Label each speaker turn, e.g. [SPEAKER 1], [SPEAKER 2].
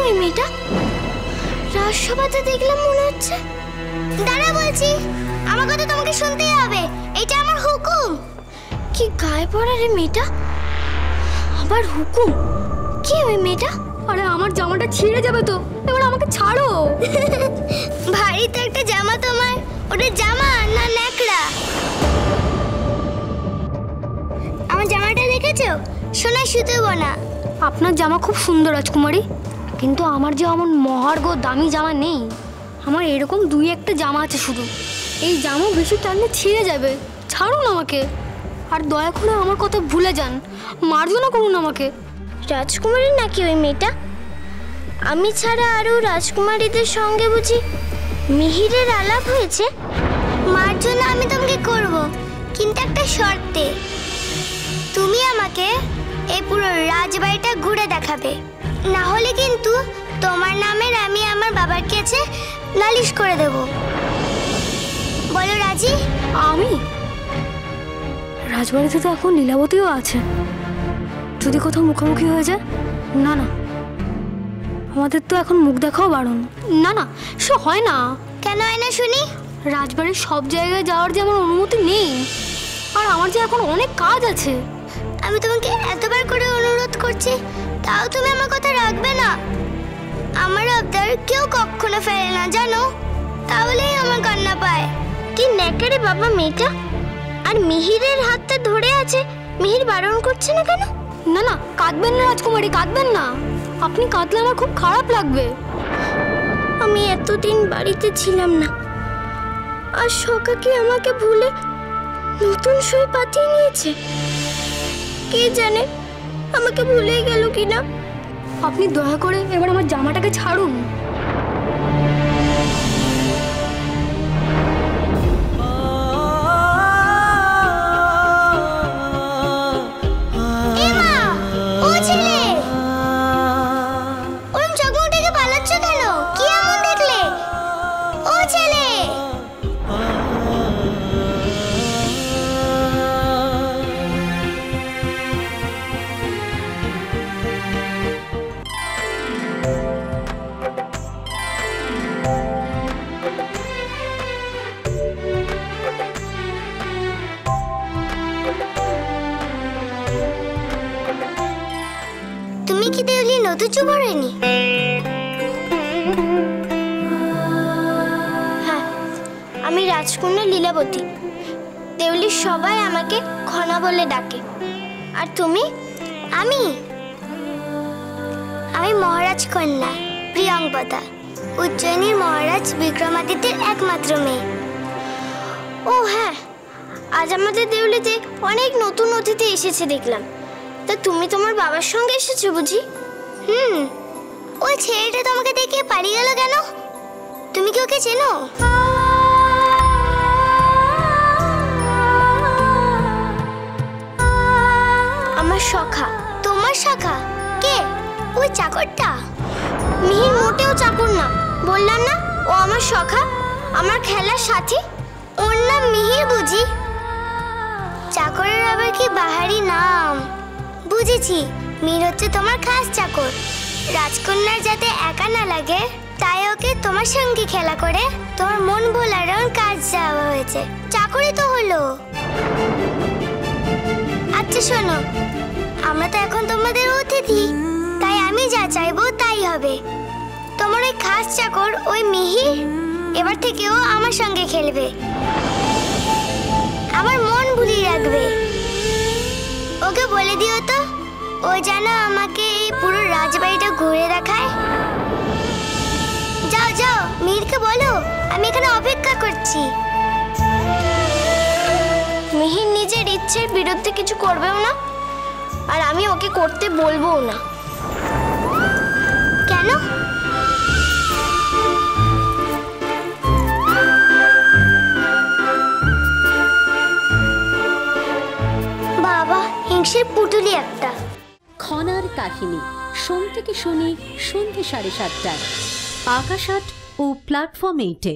[SPEAKER 1] ওই মেয়েটা? রাজসভাতে দেখলাম মনে হচ্ছে। দাঁড়া বলছি, আমার কথা তোমাকে শুনতেই হবে, এটা আমার হুকুম। কি গায়ে পড়া রে মেয়েটা, আবার হুকুম? কি ওই মেয়েটা?
[SPEAKER 2] আরে আমার জামাটা ছিঁড়ে যাবে তো, এবার আমাকে ছাড়ো।
[SPEAKER 1] ভারী তো একটা জামা তোমার, ওটা জামা না ন্যাকড়া? আমার জামাটা দেখেছো? সোনার সুতো বোনা।
[SPEAKER 2] আপনার জামা খুব সুন্দর রাজকুমারী, কিন্তু আমার যে এমন মহার্ঘ দামি জামা নেই। আমার এরকম দুই একটা জামা আছে শুধু। এই জামা বেশি টানলে ছিঁড়ে যাবে, ছাড়ুন আমাকে। আর দয়া করে আমার কথা ভুলে যান, মার্জনা করুন আমাকে।
[SPEAKER 1] রাজকুমারী নাকি ওই মেয়েটা? আমি ছাড়া আরও রাজকুমারীদের সঙ্গে বুঝি মিহিরের আলাপ হয়েছে? মার্জনা আমি তোমাকে করব, কিন্তু একটা শর্তে। তুমি আমাকে এই পুরো রাজবাড়িটা ঘুরে দেখাবে, না হলে কিন্তু তোমার নামের আমি আমার বাবার কাছে নালিশ করে দেব। বলো রাজি?
[SPEAKER 2] আমি? রাজবাড়িতে তো এখন লীলাবতীও আছে, যদি কোথাও মুখোমুখি হয়ে যায়। না না, আমাদের তো এখন মুখ দেখাও বারণ। না না, সে হয় না।
[SPEAKER 1] কেন হয় না শুনি?
[SPEAKER 2] রাজবাড়ির সব জায়গায় যাওয়ার যে আমার অনুমতি নেই, আর আমার যে এখন অনেক কাজ আছে।
[SPEAKER 1] আমি তোমাকে এতবার করে অনুরোধ করছি, তাও তুমি আমার কথা রাখবে না। আমার আবদার কেউ কখনো ফেলে না জানো, তাহলেই আমার কান্না পায়। কি নেকারে বাবা মেয়েটা, আর মিহিরের হাতটা ধরে আছে। মিহির বারণ করছে না কেন?
[SPEAKER 2] না না, কাঁদবেন না রাজকুমারী, কাঁদবেন না। আপনি কাঁদলে আমার খুব খারাপ লাগবে।
[SPEAKER 1] আমি এতদিন বাড়িতে ছিলাম না, আর সকাকে আমাকে ভুলে নতুন সই পাতিয়ে নিয়েছে। কে জানে আমাকে ভুলে গেল কিনা।
[SPEAKER 2] আপনি দয়া করে এবার আমার জামাটাকে ছাড়ুন।
[SPEAKER 1] তুমি কি দেউলি নতুন চুবরেনি? হ্যাঁ, আমি রাজকন্যা লীলাবতী। দেউলির সবাই আমাকে খনা বলে ডাকে। আর তুমি? আমি মহারাজ কন্যা প্রিয়ঙ্বদা, উজ্জয়িনীর মহারাজ বিক্রমাদিত্যের একমাত্র মেয়ে। ও হ্যাঁ, আজ আমাদের দেউলিতে অনেক নতুন অতিথি এসেছে দেখলাম। তা তুমি তোমার বাবার সঙ্গে এসেছো বুঝি? ওই ছেলেটা তোমাকে দেখে পালিয়ে গেল কেন? তুমি কি ওকে চেনো? আমার সখা। তোমার সখা? কে? ওই চাকরটা? মিহির মোটেও চাকর না, বললাম না ও আমার সখা, আমার খেলার সাথী। ওর নাম মিহির বুঝি? চাকরের আবার কি বাহারি নাম। বুঝেছি, মিহির হচ্ছে তোমার খাস চাকর। রাজকন্যার যাতে একা না লাগে তাই ওকে তোমার সঙ্গে খেলা করে তোমার মন ভোলার কাজ দেওয়া হয়েছে। চাকরি তো হলো। আচ্ছা শোনো, আমরা তো এখন তোমাদের অতিথি, তাই আমি যা চাইবো তাই হবে। তোমার ওই খাস চাকর ওই মিহির এবার থেকেও আমার সঙ্গে খেলবে, আমার মন ভুলিয়ে রাখবে। ওকে বলে দিও তো ও যেন আমাকে এই পুরো রাজবাড়িটা ঘুরে দেখায়। যাও যাও, মিহিরকে বলো আমি এখানে অপেক্ষা করছি। মিহির নিজের ইচ্ছের বিরুদ্ধে কিছু করবেও না, আর আমি ওকে করতে বলবোও না। কেন? বাবা হিংসের পুতুলি একটা।
[SPEAKER 3] খনার কাহিনী সোম থেকে শনি সন্ধ্যে 7:30টায় আকাশ 8 ও প্ল্যাটফর্ম 8-এ।